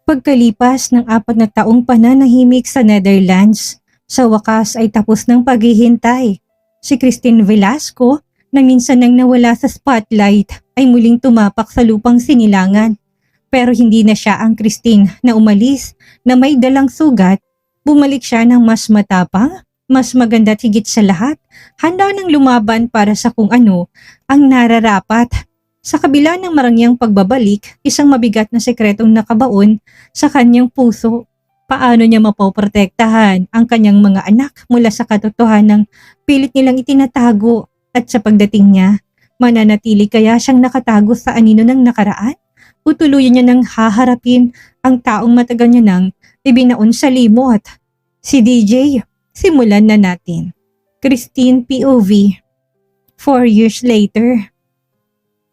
Pagkalipas ng 4 na taong pananahimik sa Netherlands, sa wakas ay tapos ng paghihintay. Si Christine Velasco, na minsan nang nawala sa spotlight, ay muling tumapak sa lupang sinilangan. Pero hindi na siya ang Christine na umalis na may dalang sugat. Bumalik siya ng mas matapang, mas maganda at higit sa lahat, handa ng lumaban para sa kung ano ang nararapat. Sa kabila ng marangyang pagbabalik, isang mabigat na sekretong nakabaon sa kanyang puso. Paano niya mapoprotektahan ang kanyang mga anak mula sa katotohanang pilit nilang itinatago, at sa pagdating niya, mananatili kaya siyang nakatago sa anino ng nakaraan? O tuluyan niya nang haharapin ang taong matagal niya nang ibinaon sa limot? Si DJ, simulan na natin. Christine POV. 4 years later.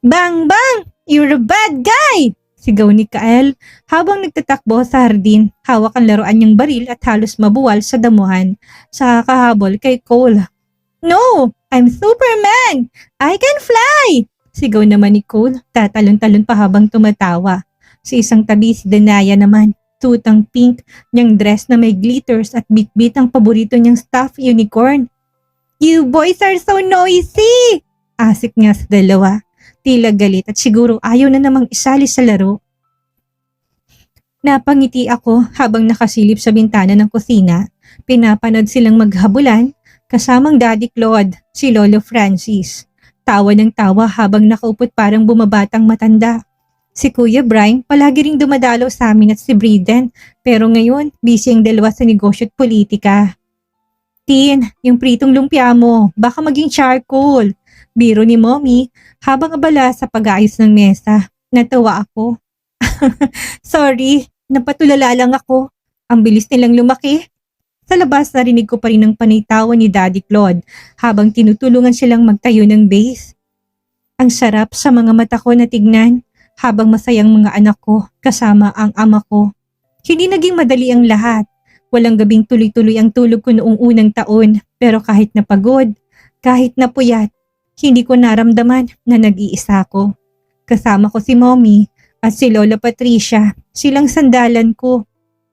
Bang bang! You're a bad guy! Sigaw ni Kael habang nagtatakbo sa hardin, hawak ang laruan niyang baril at halos mabuwal sa damuhan sa kahabol kay Cole. No! I'm Superman! I can fly! Sigaw naman ni Cole, tatalon-talon pa habang tumatawa. Sa isang tabi si Danaya naman, tutang pink niyang dress na may glitters at bit-bit ang paborito niyang stuffed unicorn. You boys are so noisy! Asik niya sa dalawa. Tila galit at siguro ayaw na namang isali sa laro. Napangiti ako habang nakasilip sa bintana ng kusina. Pinapanood silang maghabulan kasamang Daddy Claude, si Lolo Francis. Tawa ng tawa habang nakaupot parang bumabatang matanda. Si Kuya Brian palagi ring dumadalaw sa amin at si Briden, pero ngayon busy ang dalawa sa negosyo at politika. Tin, yung pritong lumpia mo, baka maging charcoal. Biro ni Mommy habang abala sa pag-aayos ng mesa. Natawa ako. Sorry, napatulala lang ako. Ang bilis nilang lumaki. Sa labas narinig ko pa rin ang panaytawan ni Daddy Claude habang tinutulungan silang magtayo ng base. Ang sarap sa mga mata ko na tignan habang masayang mga anak ko kasama ang ama ko. Hindi naging madali ang lahat. Walang gabing tuloy-tuloy ang tulog ko noong unang taon, pero kahit napagod, kahit napuyat, hindi ko naramdaman na nag-iisa ko. Kasama ko si Mommy at si Lola Patricia, silang sandalan ko.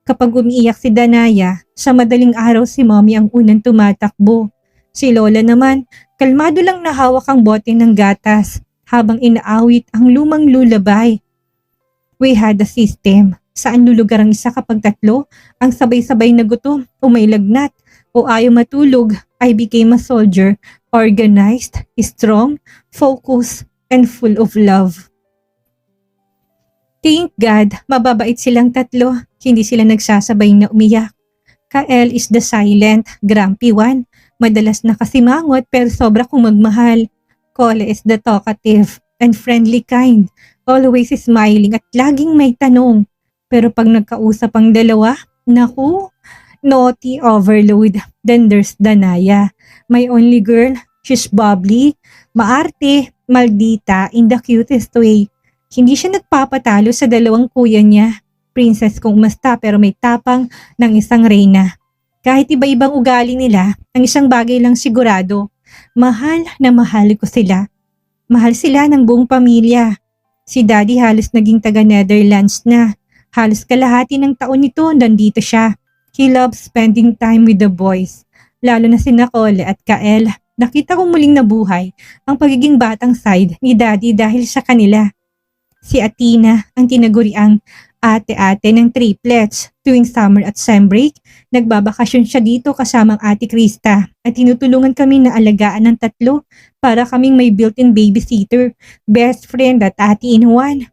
Kapag umiiyak si Danaya, sa madaling araw si Mommy ang unang tumatakbo. Si Lola naman, kalmado lang nahawak ang bote ng gatas habang inaawit ang lumang lulabay. We had a system. Saan lulugar ang isa kapag tatlo? Ang sabay-sabay na gutom o may lagnat o ayaw matulog. I became a soldier, organized, strong, focused, and full of love. Thank God, mababait silang tatlo. Hindi sila nagsasabay na umiyak. Kael is the silent, grumpy one. Madalas nakasimangot pero sobra kong magmahal. Cole is the talkative and friendly kind. Always smiling at laging may tanong. Pero pag nagkausap ang dalawa, naku, naughty overload. Then there's Danaya, my only girl. She's bubbly, maarte, maldita in the cutest way. Hindi siya nagpapatalo sa dalawang kuya niya. Princess kung umasta pero may tapang ng isang reyna. Kahit iba-ibang ugali nila, ang isang bagay lang sigurado. Mahal na mahal ko sila. Mahal sila ng buong pamilya. Si Daddy halos naging taga Netherlands na. Halos kalahati ng taon nito nandito siya. He loves spending time with the boys. Lalo na sina Cole at Kael. Nakita kong muling nabuhay ang pagiging batang side ni Daddy dahil sa kanila. Si Athena ang tinaguriang ate-ate ng triplets. Tuwing summer at sem break, nagbabakasyon siya dito kasamang Ate Krista at tinutulungan kami na alagaan ng tatlo para kaming may built-in babysitter, best friend at ate in one.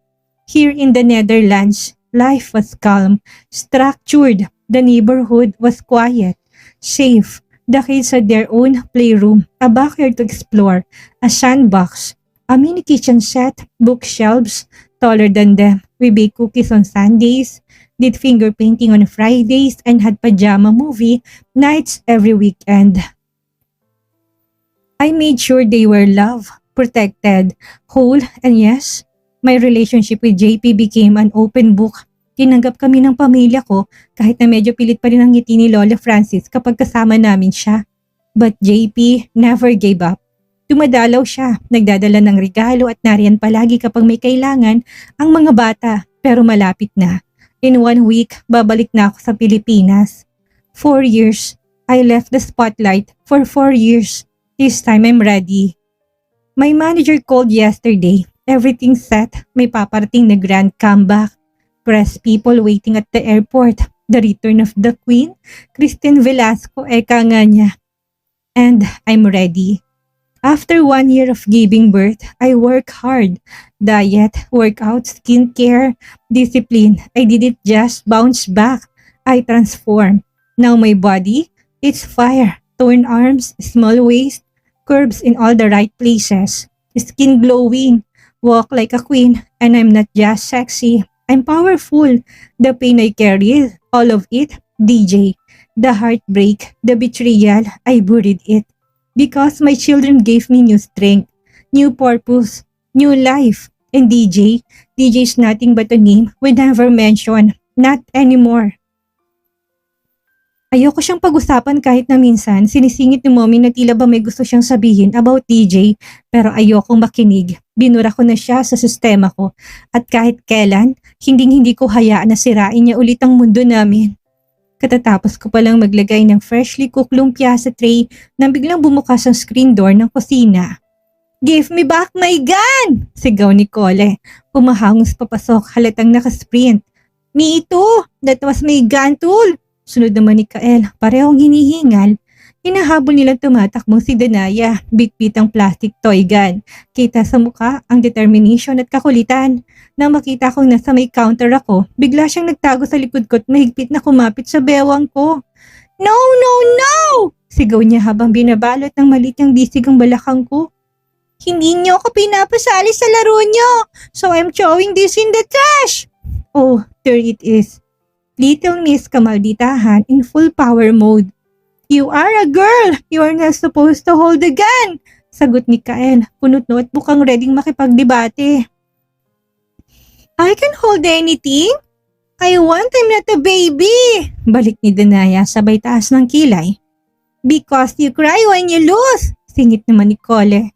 Here in the Netherlands, life was calm, structured. The neighborhood was quiet, safe. The kids had their own playroom, a backyard to explore, a sandbox, a mini kitchen set, bookshelves taller than them. We baked cookies on Sundays, did finger painting on Fridays, and had pajama movie nights every weekend. I made sure they were loved, protected, whole, and yes, my relationship with JP became an open book. Tinanggap kami ng pamilya ko kahit na medyo pilit pa rin ang ngiti ni Lola Francis kapag kasama namin siya. But JP never gave up. Dumadalaw siya, nagdadala ng regalo at nariyan palagi kapag may kailangan ang mga bata, pero malapit na. In 1 week, babalik na ako sa Pilipinas. 4 years. I left the spotlight for 4 years. This time I'm ready. My manager called yesterday. Everything's set. May paparating na grand comeback. Press people waiting at the airport. The return of the Queen. Christine Velasco, eka nga niya. And I'm ready. After 1 year of giving birth, I work hard. Diet, workout, skincare, discipline. I didn't just bounce back. I transform. Now my body, it's fire. Torn arms, small waist, curves in all the right places. Skin glowing. Walk like a queen. And I'm not just sexy. I'm powerful. The pain I carry, all of it, DJ. The heartbreak, the betrayal, I buried it. Because my children gave me new strength, new purpose, new life. And DJ is nothing but a name we never mention. Not anymore. Ayoko siyang pag-usapan kahit na minsan sinisingit ni mommy na tila ba may gusto siyang sabihin about DJ, pero ayokong makinig. Binura ko na siya sa sistema ko at kahit kailan, hindi ko hayaan na sirain niya ulit ang mundo namin. Katatapos ko palang maglagay ng freshly cooked lumpia sa tray nang biglang bumukas ang screen door ng kusina. "Give me back my gun!" sigaw ni Cole. Pumahangos papasok, halatang nakasprint. "Me too! That was my gun tool!" Sunod naman ni Kael, parehong hinihingal. Hinahabol nilang tumatakbong si Danaya, bitbit ang plastic toy gun. Kita sa mukha ang determination at kakulitan. Nang makita kong nasa may counter ako, bigla siyang nagtago sa likod ko at mahigpit na kumapit sa bewang ko. "No, no, no!" sigaw niya habang binabalot ng maliit niyang bisig ang balakang ko. "Hindi niyo ako pinapasali sa laro niyo, so I'm throwing this in the trash!" Oh, there it is. Little Miss Kamalditahan in full power mode. "You are a girl! You are not supposed to hold the gun!" sagot ni Kael, punot-no at mukhang readyng makipagdebate. "I can hold anything? I want, I'm not a baby!" balik ni Danaya sabay taas ng kilay. "Because you cry when you lose!" singit naman ni Cole.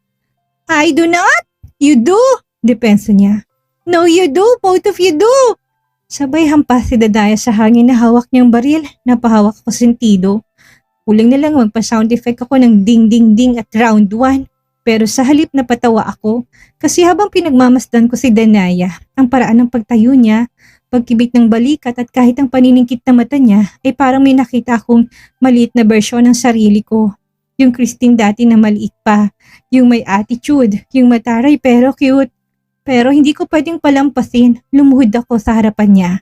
"I do not! You do!" depensa niya. "No, you do! Both of you do!" Sabay hampas si Danaya sa hangin na hawak niyang baril. Napahawak ko sentido. Kulang na lang magpa-sound effect ako ng ding-ding-ding at round 1. Pero sa halip na patawa ako kasi habang pinagmamasdan ko si Danaya, ang paraan ng pagtayo niya, pagkibit ng balikat at kahit ang paniningkit na mata niya ay parang may nakita akong maliit na bersyon ng sarili ko. Yung Christine dati na maliit pa, yung may attitude, yung mataray pero cute. Pero hindi ko pwedeng palampasin, lumuhod ako sa harapan niya.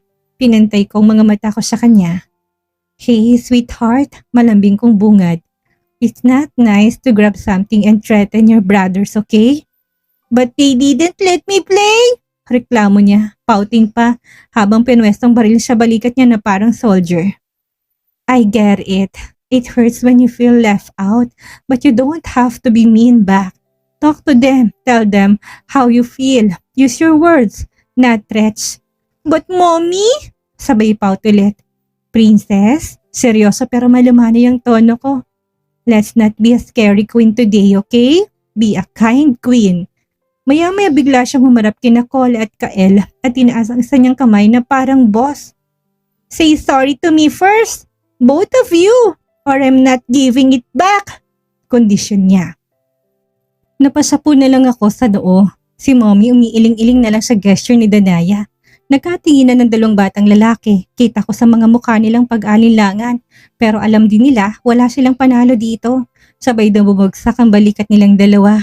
Pinantay ko ang mga mata ko sa kanya. "Hey, sweetheart," malambing kong bungad. "It's not nice to grab something and threaten your brothers, okay?" "But they didn't let me play!" reklamo niya, pouting pa habang pinwestong baril sa balikat niya na parang soldier. "I get it. It hurts when you feel left out, but you don't have to be mean back. Talk to them. Tell them how you feel. Use your words, not threats." "But mommy?" sabay pout ulit. "Princess, seryoso pero malumanay ang tono ko. Let's not be a scary queen today, okay? Be a kind queen." Maya-maya bigla siyang humarap kina Cole at Kael at tinaas ang isa niyang kamay na parang boss. "Say sorry to me first, both of you, or I'm not giving it back," kondisyon niya. Napasapo na lang ako sa noo. Si mommy umiiling-iling na lang sa gesture ni Danaya. Nagkatinginan ng dalawang batang lalaki. Kita ko sa mga mukha nilang pag-alinlangan. Pero alam din nila wala silang panalo dito. Sabay daw bumagsak ang balikat nilang dalawa.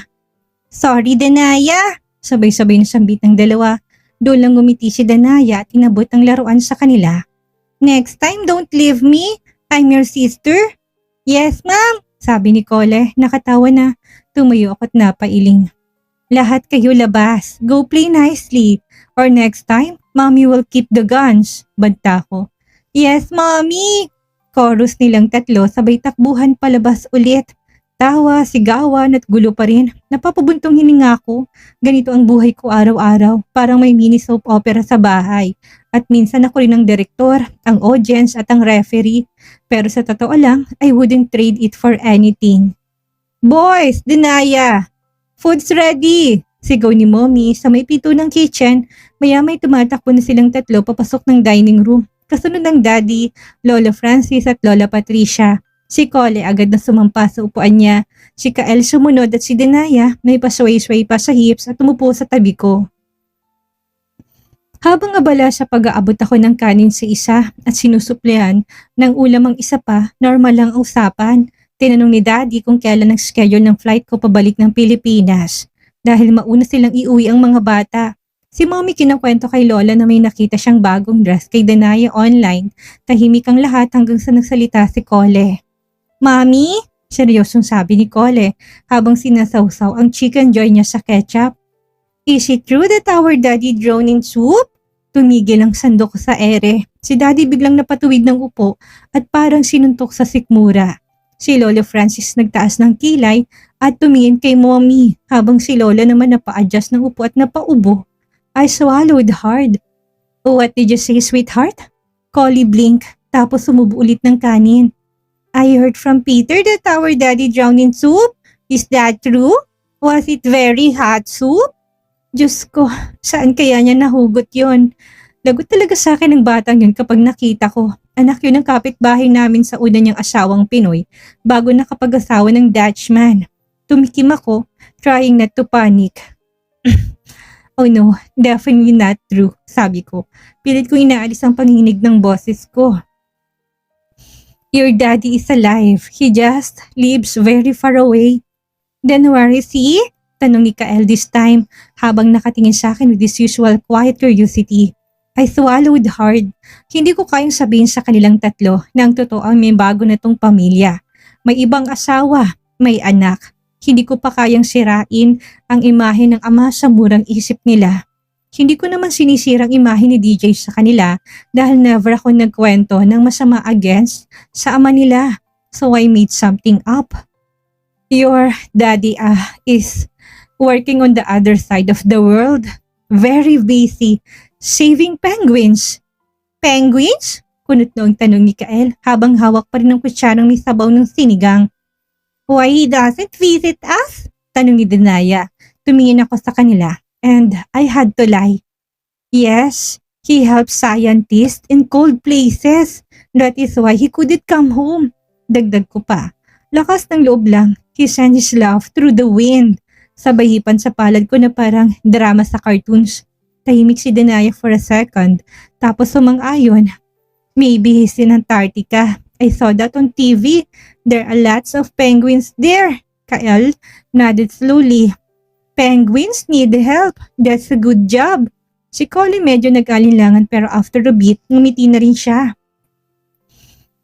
"Sorry, Danaya!" Sabay-sabay na sambit ng dalawa. Doon lang ngumiti si Danaya at inabot ang laruan sa kanila. "Next time, don't leave me. I'm your sister." "Yes, ma'am," sabi ni Cole. Nakatawa na. Tumayo ako at napailing. "Lahat kayo labas. Go play nicely. Or next time, mommy will keep the guns," banta ko. "Yes, mommy!" Chorus nilang tatlo sabay takbuhan palabas ulit. Tawa, sigawan at gulo pa rin. Napapabuntong hininga ko. Ganito ang buhay ko araw-araw. Parang may mini soap opera sa bahay. At minsan ako rin ang direktor, ang audience at ang referee. Pero sa totoo lang, I wouldn't trade it for anything. "Boys, Danaya! Food's ready!" Sigaw ni Mommy sa may pito ng kitchen, maya-may tumatakbo na silang tatlo papasok ng dining room. Kasunod ng Daddy, Lola Francis at Lola Patricia. Si Cole agad na sumampa sa upuan niya. Si Kael sumunod at si Denaya may pasway-sway pa sa hips at umupo sa tabi ko. Habang abala sa pag-aabot ako ng kanin sa isa at sinusuplehan ng ulam ang isa pa, normal lang ang usapan. Tinanong ni Daddy kung kailan ang schedule ng flight ko pabalik ng Pilipinas. Dahil mauna silang iuwi ang mga bata. Si Mommy kinakwento kay Lola na may nakita siyang bagong dress kay Danaya online. Tahimik ang lahat hanggang sa nagsalita si Cole. Mommy? Seryosong sabi ni Cole habang sinasawsaw ang chicken joy niya sa ketchup. Is it true that our daddy drowned in soup? Tumigil ang sandok sa ere. Si Daddy biglang napatuwid ng upo at parang sinuntok sa sikmura. Si Lola Francis nagtaas ng kilay at tumingin kay Mommy habang si Lola naman napa-adjust ng upo at napaubo. I swallowed hard. What did you say, sweetheart? Collie blink tapos sumubo ulit ng kanin. I heard from Peter that our daddy drowned in soup. Is that true? Was it very hot soup? Diyos ko, saan kaya niya nahugot yon? Lagot talaga sa akin ng batang yun kapag nakita ko. Anak yun ng kapitbahay namin sa una niyang asawang Pinoy bago nakapag-asawa ng Dutchman. Tumikim ako, trying not to panic. Oh no, definitely not true, sabi ko. Pilit ko inaalis ang panginig ng boses ko. Your daddy is alive. He just lives very far away. Then where is he? Tanong ni Kael this time habang nakatingin sa akin with his usual quiet curiosity. I swallowed hard. Hindi ko kayang sabihin sa kanilang tatlo na ang totoo ay may bago na tong pamilya. May ibang asawa, may anak. Hindi ko pa kayang sirain ang imahe ng ama sa murang isip nila. Hindi ko naman sinisirang imahe ni DJ sa kanila dahil never ako nagkwento ng masama against sa ama nila. So I made something up. Your daddy is working on the other side of the world. Very busy. Saving penguins. Penguins? Kunot noong tanong ni Kael habang hawak pa rin ng kutsarang may sabaw ng sinigang. Why he doesn't visit us? Tanong ni Denaya. Tumingin ako sa kanila and I had to lie. Yes, he helps scientists in cold places. That is why he couldn't come home. Dagdag ko pa. Lakas ng loob lang. He sent his love through the wind. Sabay hipan sa palad ko na parang drama sa cartoons. Tahimik si Denaya for a second. Tapos sumang-ayon. Maybe he's in Antarctica. I saw that on TV. There are lots of penguins there. Kael nodded slowly. Penguins need help. That's a good job. Si Collie medyo nag-alinlangan pero after a bit, ngumiti na rin siya.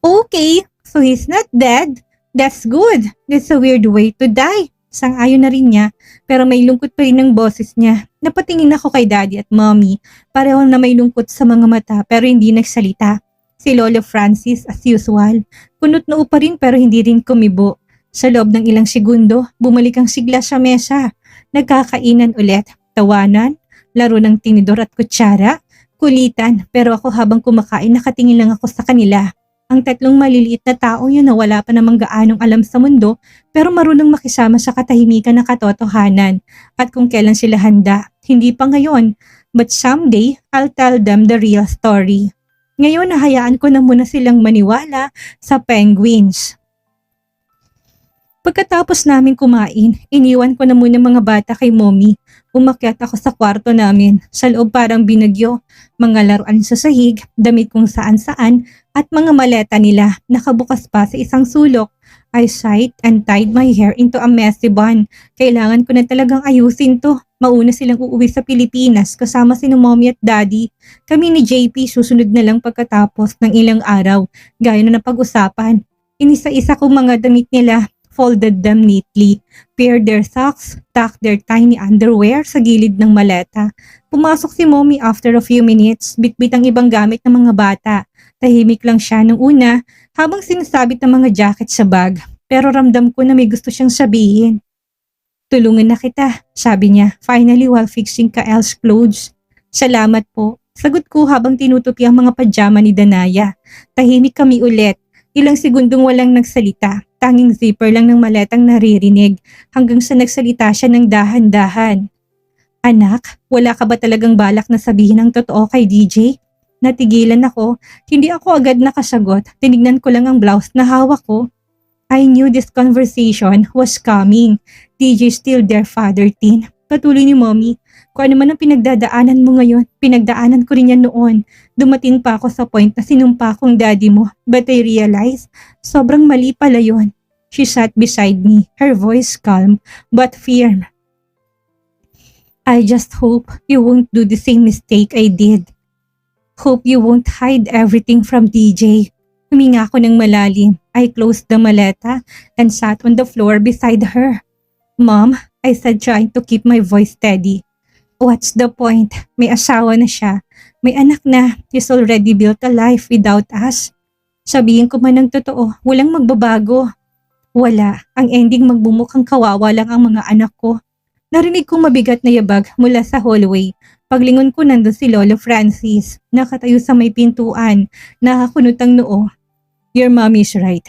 Okay, so he's not dead. That's good. That's a weird way to die. Sang-ayon na rin niya pero may lungkot pa rin ng boses niya. Napatingin ako kay Daddy at Mommy. Pareho na may lungkot sa mga mata pero hindi nagsalita. Si Lola Francis as usual. Kunot noo pa rin pero hindi rin kumibo. Sa loob ng ilang segundo, bumalik ang sigla sa mesa. Nagkakainan ulit. Tawanan, laro ng tinidor at kutsara, kulitan. Pero ako habang kumakain nakatingin lang ako sa kanila. Ang tatlong maliliit na tao yun na wala pa namang gaanong alam sa mundo pero marunong makisama sa katahimikan na katotohanan at kung kailan sila handa, hindi pa ngayon. But someday, I'll tell them the real story. Ngayon, nahayaan ko na muna silang maniwala sa penguins. Pagkatapos namin kumain, iniwan ko na muna mga bata kay Mommy. Umakyat ako sa kwarto namin. Sa loob parang binagyo, mga laruan sa sahig, damit kung saan-saan, at mga maleta nila nakabukas pa sa isang sulok. I sighed and tied my hair into a messy bun. Kailangan ko na talagang ayusin to. Mauna silang uuwi sa Pilipinas kasama sina Mommy at Daddy. Kami ni JP susunod na lang pagkatapos ng ilang araw, gaya na napag-usapan. Inisa-isa kong mga damit nila. Folded them neatly, paired their socks, tucked their tiny underwear sa gilid ng maleta. Pumasok si Mommy after a few minutes, bitbit ang ibang gamit ng mga bata. Tahimik lang siya nung una habang sinasabit ang mga jacket sa bag. Pero ramdam ko na may gusto siyang sabihin. Tulungan na kita, sabi niya, finally while fixing Kael's clothes. Salamat po, sagot ko habang tinutupi ang mga pajama ni Danaya. Tahimik kami ulit. Ilang segundong walang nagsalita. Tanging zipper lang ng maletang naririnig hanggang sa nagsalita siya ng dahan-dahan. Anak, wala ka ba talagang balak na sabihin ang totoo kay DJ? Natigilan ako, hindi ako agad nakasagot, tinignan ko lang ang blouse na hawak ko. I knew this conversation was coming. DJ still their father, Tin. Patuloy ni Mommy. Kung ano man ang pinagdadaanan mo ngayon, pinagdaanan ko rin yan noon. Dumating pa ako sa point na sinumpa kong daddy mo. But I realized, sobrang mali pala yun. She sat beside me, her voice calm but firm. I just hope you won't do the same mistake I did. Hope you won't hide everything from DJ. Huminga ako ng malalim. I closed the maleta and sat on the floor beside her. Mom, I said trying to keep my voice steady. What's the point? May asawa na siya. May anak na. He's already built a life without us. Sabihin ko man ng totoo, walang magbabago. Wala. Ang ending magbumukhang kawawa lang ang mga anak ko. Narinig kong mabigat na yabag mula sa hallway. Paglingon ko nandun si Lolo Francis. Nakatayo sa may pintuan. Nakakunot ang noo. Your mommy's right.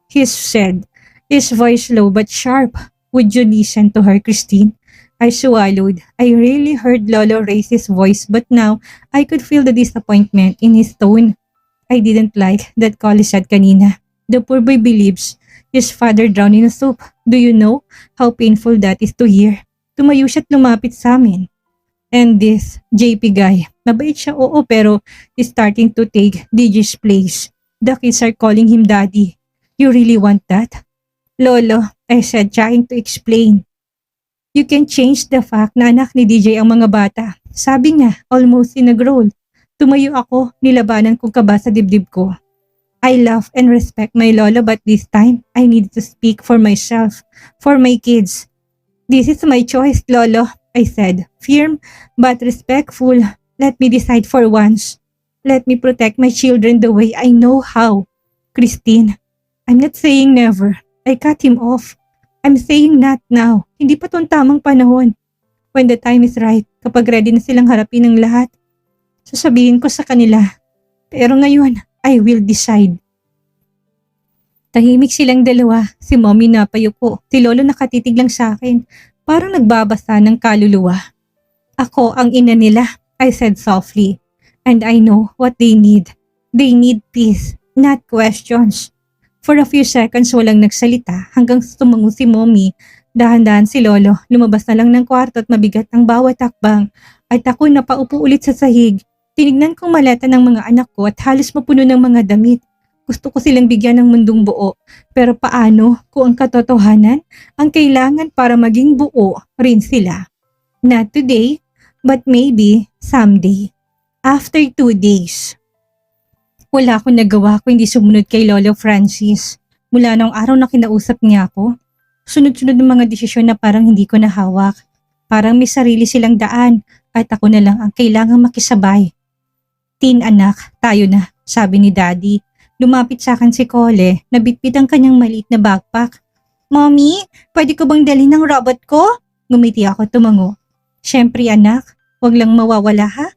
He said, his voice low but sharp. Would you listen to her, Christine? I swallowed. I really heard Lolo raise his voice but now I could feel the disappointment in his tone. I didn't like that call he said kanina. The poor boy believes his father drowned in a soup. Do you know how painful that is to hear? Tumayo siya at lumapit sa amin. And this JP guy, mabait siya oo pero he's starting to take DJ's place. The kids are calling him daddy. You really want that? Lolo, I said trying to explain. You can change the fact na anak ni DJ ang mga bata. Sabi niya, almost in a growl. Tumayo ako, nilabanan kong kaba sa dibdib ko. I love and respect my lolo but this time, I need to speak for myself, for my kids. This is my choice, Lolo, I said, firm but respectful. Let me decide for once. Let me protect my children the way I know how. Christine, I'm not saying never. I cut him off. I'm saying not now. Hindi pa tong tamang panahon. When the time is right, kapag ready na silang harapin ang lahat, sasabihin ko sa kanila. Pero ngayon, I will decide. Tahimik silang dalawa. Si Mommy napayuko. Si Lolo nakatitig lang sa akin. Parang nagbabasa ng kaluluwa. Ako ang ina nila, I said softly. And I know what they need. They need peace, not questions. For a few seconds walang nagsalita hanggang tumango si Mommy. Dahan-dahan si Lolo, lumabas na lang ng kwarto at mabigat ang bawat takbang. At ako napaupo ulit sa sahig. Tinignan kong maleta ng mga anak ko at halos mapuno ng mga damit. Gusto ko silang bigyan ng mundong buo. Pero paano kung ang katotohanan ang kailangan para maging buo rin sila? Not today, but maybe someday. After 2 days. Wala akong nagawa kung hindi sumunod kay Lolo Francis. Mula nung araw na kinausap niya ako, sunod-sunod ng mga desisyon na parang hindi ko nahawak. Parang may sarili silang daan at ako na lang ang kailangang makisabay. Tin anak, tayo na, sabi ni Daddy. Lumapit sa akin si Cole, nabitbit ang kanyang maliit na backpack. Mommy, pwede ko bang dalhin ng robot ko? Ngumiti ako tumango. Siyempre anak, wag lang mawawala ha?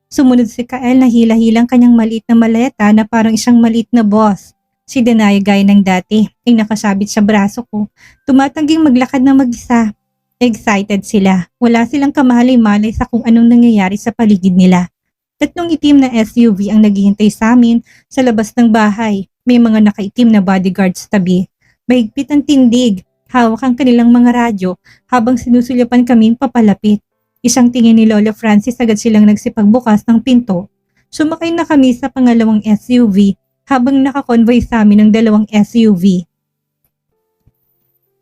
Sumunod si Kael na hila-hilang kanyang maliit na maleta na parang isang maliit na boss. Si Denaya gaya ng dati ay nakasabit sa braso ko. Tumatangging maglakad na mag-isa. Excited sila. Wala silang kamalay-malay sa kung anong nangyayari sa paligid nila. 3 itim na SUV ang naghihintay sa amin sa labas ng bahay. May mga nakaitim na bodyguards tabi. Mahigpit ang tindig. Hawak ang kanilang mga radyo habang sinusulyapan kaming papalapit. Isang tingin ni Lolo Francis agad silang nagsipagbukas ng pinto. Sumakay na kami sa pangalawang SUV habang nakakonvoy sa amin ng 2 SUV.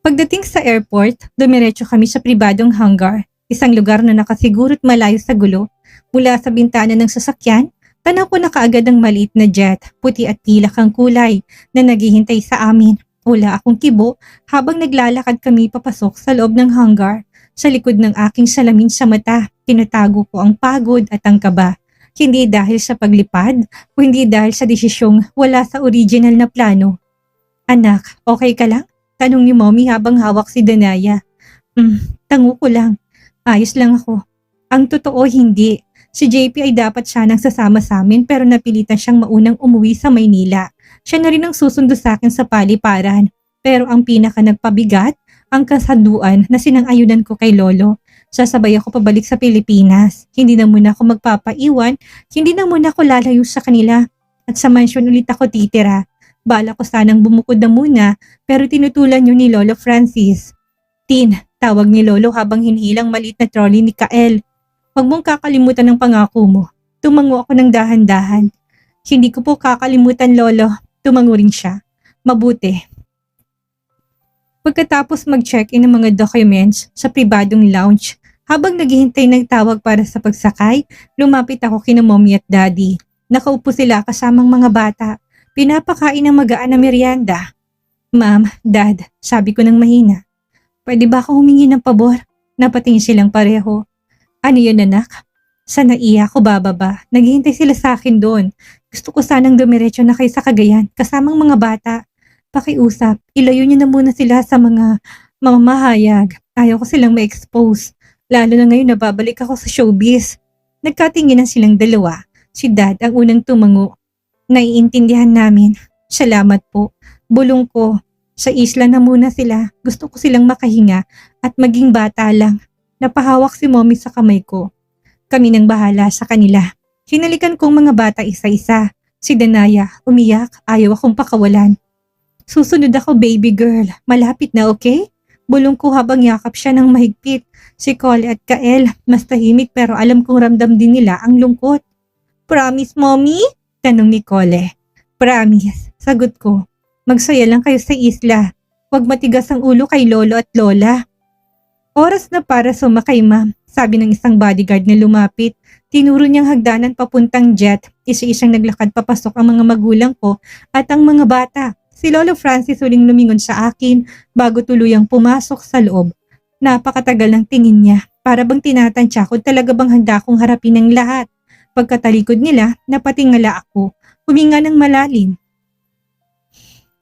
Pagdating sa airport, dumiretso kami sa pribadong hangar, isang lugar na nakasiguro at malayo sa gulo. Mula sa bintana ng sasakyan, tanaw ko na kaagad ang maliit na jet, puti at pilak ang kulay na naghihintay sa amin. Wala akong kibo habang naglalakad kami papasok sa loob ng hangar. Sa likod ng aking salamin sa mata, tinatago ko ang pagod at ang kaba. Hindi dahil sa paglipad o hindi dahil sa desisyong wala sa original na plano. Anak, okay ka lang? Tanong ni Mommy habang hawak si Danaya. Tango ko lang. Ayos lang ako. Ang totoo hindi. Si JP ay dapat sanang sasama sa amin pero napilitan siyang maunang umuwi sa Maynila. Siya na rin ang susundo sa akin sa paliparan. Pero ang pinaka nagpabigat, ang kasaduan na sinang-ayunan ko kay Lolo. Sasabay ako pabalik sa Pilipinas. Hindi na muna ako magpapaiwan, hindi na muna ako lalayo sa kanila. At sa mansyon ulit ako titira. Bala ko sanang bumukod na muna, pero tinutulan yun ni Lolo Francis. Tin, tawag ni Lolo habang hinihilang maliit na trolley ni Kael. Huwag mong kakalimutan ng pangako mo. Tumango ako ng dahan-dahan. Hindi ko po kakalimutan, Lolo. Tumango rin siya. Mabuti. Pagkatapos mag-check-in ng mga documents sa pribadong lounge, habang naghihintay ng tawag para sa pagsakay, lumapit ako kina Mommy at Daddy. Nakaupo sila kasamang mga bata. Pinapakain ng magaan na merienda. Ma'am, Dad, sabi ko ng mahina. Pwede ba ako humingi ng pabor? Napatingin silang pareho. Ano yun, anak? Sa naiya ako bababa. Naghihintay sila sa akin doon. Gusto ko sanang dumiretso na kayo sa Cagayan kasamang mga bata. Pakiusap, ilayo niyo na muna sila sa mga mahayag. Ayaw ko silang ma-expose. Lalo na ngayon na babalik ako sa showbiz. Nagkatinginan silang dalawa. Si Dad ang unang tumango. Naiintindihan namin. Salamat po. Bulong ko. Sa isla na muna sila. Gusto ko silang makahinga at maging bata lang. Napahawak si Mommy sa kamay ko. Kami nang bahala sa kanila. Hinalikan kong mga bata isa-isa. Si Danaya, umiyak, ayaw akong pakawalan. Susunod ako, baby girl. Malapit na, okay? Bulong ko habang yakap siya ng mahigpit. Si Cole at Kael, mas tahimik pero alam kong ramdam din nila ang lungkot. Promise, Mommy? Tanong ni Cole. Promise, sagot ko. Magsaya lang kayo sa isla. Huwag matigas ang ulo kay Lolo at Lola. Oras na para sumakay, ma'am. Sabi ng isang bodyguard na lumapit. Tinuro niyang hagdanan papuntang jet. Isa-isang naglakad papasok ang mga magulang ko at ang mga bata. Si Lolo Francis huling lumingon sa akin bago tuluyang pumasok sa loob. Napakatagal ng tingin niya. Para bang tinatansya kung talaga bang handa kong harapin ang lahat. Pagkatalikod nila, napatingala ako. Huminga ng malalim.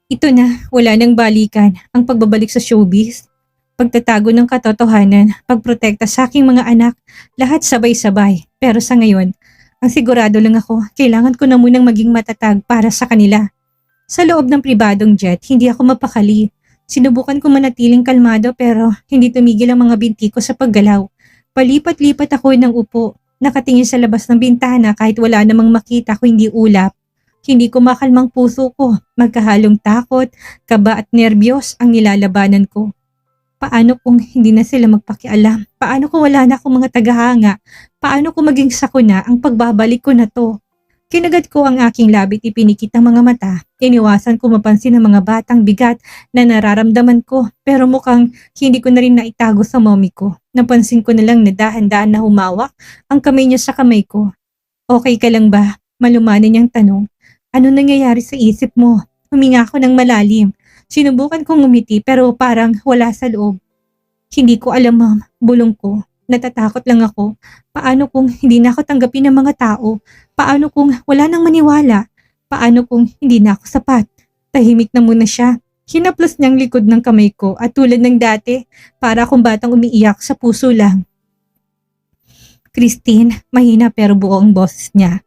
Ito na, wala nang balikan. Ang pagbabalik sa showbiz. Pagtatago ng katotohanan, pagprotekta sa aking mga anak, lahat sabay-sabay. Pero sa ngayon, ang sigurado lang ako, kailangan ko na munang maging matatag para sa kanila. Sa loob ng pribadong jet, hindi ako mapakali. Sinubukan ko manatiling kalmado pero hindi tumigil ang mga binti ko sa paggalaw. Palipat-lipat ako ng upo, nakatingin sa labas ng bintana kahit wala namang makita ko hindi ulap. Hindi ko makalmang puso ko, magkahalong takot, kaba at nerbiyos ang nilalabanan ko. Paano kung hindi na sila magpakialam? Paano kung wala na akong mga tagahanga? Paano kung maging sakuna ang pagbabalik ko na to? Kinagat ko ang aking labit, ipinikit ang mga mata. Iniwasan ko mapansin ang mga batang bigat na nararamdaman ko pero mukhang hindi ko na rin naitago sa mommy ko. Napansin ko na lang na dahan-dahan na humawak ang kamay niya sa kamay ko. Okay ka lang ba? Malumanay niyang tanong. Ano nangyayari sa isip mo? Huminga ako ng malalim. Sinubukan kong ngumiti pero parang wala sa loob. Hindi ko alam, ma'am. Bulong ko. Natatakot lang ako. Paano kung hindi na ako tanggapin ng mga tao? Paano kung wala nang maniwala? Paano kung hindi na ako sapat? Tahimik na muna siya. Hinaplos niyang likod ng kamay ko at tulad ng dati, para akong batang umiiyak sa puso lang. Christine, mahina pero buo ang boses niya.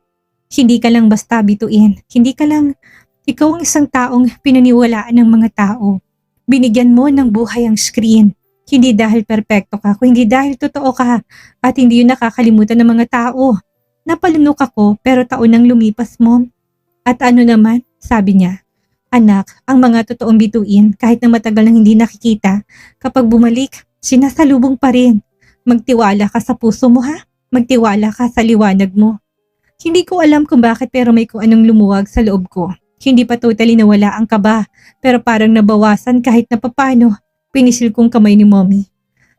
Hindi ka lang basta bituin. Hindi ka lang, ikaw ang isang taong pinaniwalaan ng mga tao. Binigyan mo ng buhay ang screen. Hindi dahil perpekto ka, kundi dahil totoo ka at hindi yun nakakalimutan ng mga tao. Napalunok ako pero taon nang lumipas, Mom. At ano naman, sabi niya, anak, ang mga totoong bituin kahit na matagal nang hindi nakikita, kapag bumalik, sinasalubong pa rin. Magtiwala ka sa puso mo ha, magtiwala ka sa liwanag mo. Hindi ko alam kung bakit pero may kung anong lumuwag sa loob ko. Hindi pa totally nawala ang kaba pero parang nabawasan kahit na papano. Pinisil kong kamay ni Mommy.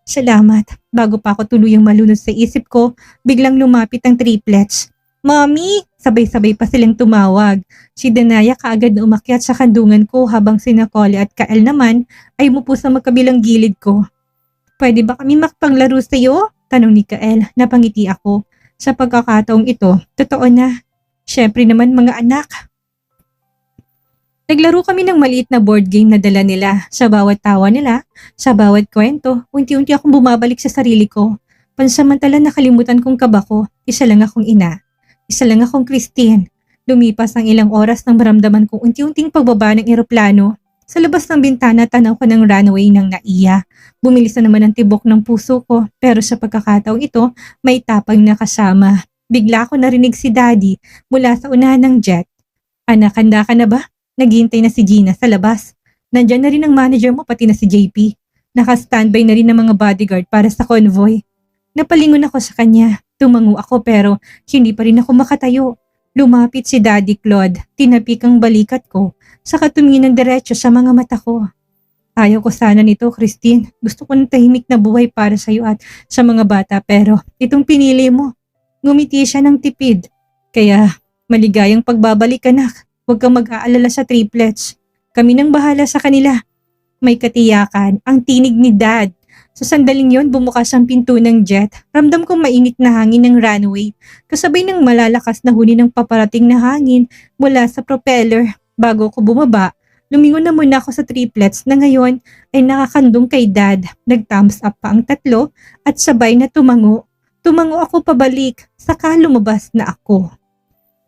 Salamat. Bago pa ako tuluyang malunod sa isip ko, biglang lumapit ang triplets. Mommy! Sabay-sabay pa silang tumawag. Si Danaya kaagad na umakyat sa kandungan ko habang sina Cole at Kael naman ay umupo sa magkabilang gilid ko. Pwede ba kami makpanglaro sa iyo? Tanong ni Kael. Napangiti ako. Sa pagkakataong ito, totoo na. Syempre naman mga anak. Naglaro kami ng maliit na board game na dala nila. Sa bawat tawa nila, sa bawat kwento, unti-unti akong bumabalik sa sarili ko. Pansamantala nakalimutan kong kaba ko. Isa lang akong ina. Isa lang akong Christine. Lumipas ang ilang oras nang maramdaman kong unti-unting pagbaba ng eroplano. Sa labas ng bintana, tanaw ko ng runway ng naiya. Bumilis na naman ang tibok ng puso ko, pero sa pagkakataong ito, may tapang na kasama. Bigla ko narinig si Daddy mula sa unahan ng jet. Anak, handa ka na ba? Naghihintay na si Gina sa labas. Nandyan na rin ang manager mo pati na si JP. Naka-standby na rin ng mga bodyguard para sa convoy. Napalingon ako sa kanya. Tumango ako pero hindi pa rin ako makatayo. Lumapit si Daddy Claude, tinapik ang balikat ko, saka tumingin ng diretso sa mga mata ko. Ayaw ko sana nito, Christine. Gusto ko ng tahimik na buhay para sa iyo at sa mga bata pero itong pinili mo. Ngumiti siya ng tipid. Kaya maligayang pagbabalik, anak. Huwag kang mag-aalala sa triplets. Kami nang bahala sa kanila. May katiyakan ang tinig ni Dad. Sa sandaling yon, bumukas ang pinto ng jet. Ramdam kong mainit na hangin ng runway, kasabay ng malalakas na huni ng paparating na hangin mula sa propeller. Bago ko bumaba, lumingon na muna ako sa triplets na ngayon ay nakakandong kay Dad. Nag-thumbs up pa ang tatlo at sabay na tumango. Tumango ako pabalik, saka lumabas na ako.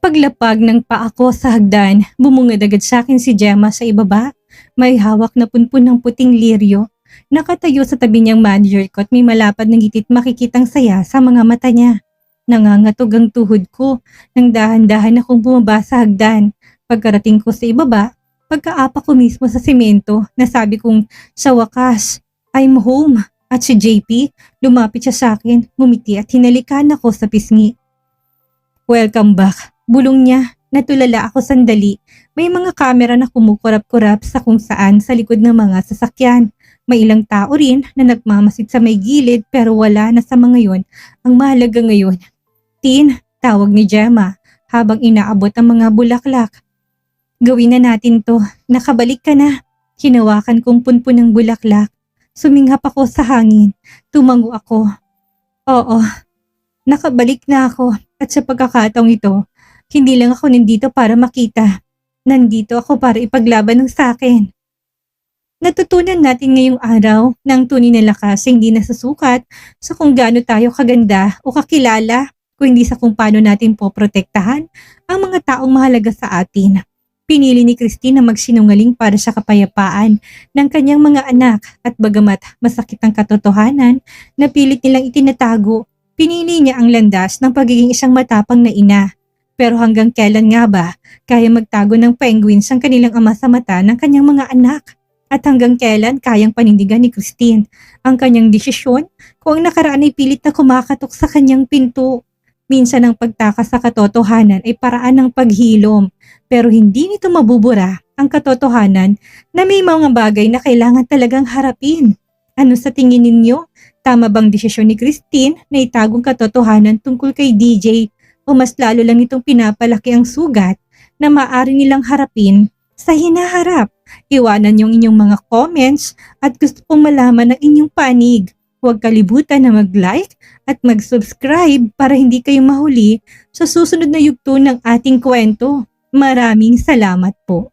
Paglapag ng paa ko sa hagdan, bumungad agad sa akin si Gemma sa ibaba. May hawak na punpun ng puting liryo. Nakatayo sa tabi niyang manager ko at may malapad na ngitit, makikitang saya sa mga mata niya. Nangangatog ang tuhod ko nang dahan-dahan akong bumaba sa hagdan. Pagkarating ko sa ibaba, pagkaapa ko mismo sa semento, nasabi kong sa wakas, I'm home. At si JP, lumapit siya sa akin, ngumiti at hinalikan ako sa pisngi. Welcome back. Bulong niya. Natulala ako sandali. May mga kamera na kumukurap-kurap sa kung saan sa likod ng mga sasakyan. May ilang tao rin na nagmamasid sa may gilid pero wala na sa mga yon. Ang mahalaga ngayon. Tin, tawag ni Gemma habang inaabot ang mga bulaklak. Gawin na natin to. Nakabalik ka na. Hinawakan kong punpun ng bulaklak. Suminghap ako sa hangin. Tumango ako. Oo, nakabalik na ako at sa pagkakataong ito, hindi lang ako nandito para makita. Nandito ako para ipaglaban ng sakin. Natutunan natin ngayong araw na ang tunay na lakas ay hindi nasusukat sa kung gaano tayo kaganda o kakilala, kung hindi sa kung paano natin poprotektahan ang mga taong mahalaga sa atin. Pinili ni Christine na magsinungaling para sa kapayapaan ng kanyang mga anak at bagamat masakit ang katotohanan na pilit nilang itinatago, pinili niya ang landas ng pagiging isang matapang na ina. Pero hanggang kailan nga ba kaya magtago ng penguins ang kanilang ama sa mata ng kanyang mga anak? At hanggang kailan kayang panindigan ni Christine ang kanyang desisyon kung ang nakaraan ay pilit na kumakatok sa kanyang pinto? Minsan ang pagtakas sa katotohanan ay paraan ng paghilom, pero hindi nito mabubura ang katotohanan na may mga bagay na kailangan talagang harapin. Ano sa tingin ninyo? Tama bang desisyon ni Christine na itagong katotohanan tungkol kay DJ o mas lalo lang itong pinapalaki ang sugat na maaari nilang harapin sa hinaharap? Iwanan yung inyong mga comments at gusto kong malaman ang inyong panig. Huwag kalibutan na mag-like at mag-subscribe para hindi kayo mahuli sa susunod na yugto ng ating kwento. Maraming salamat po.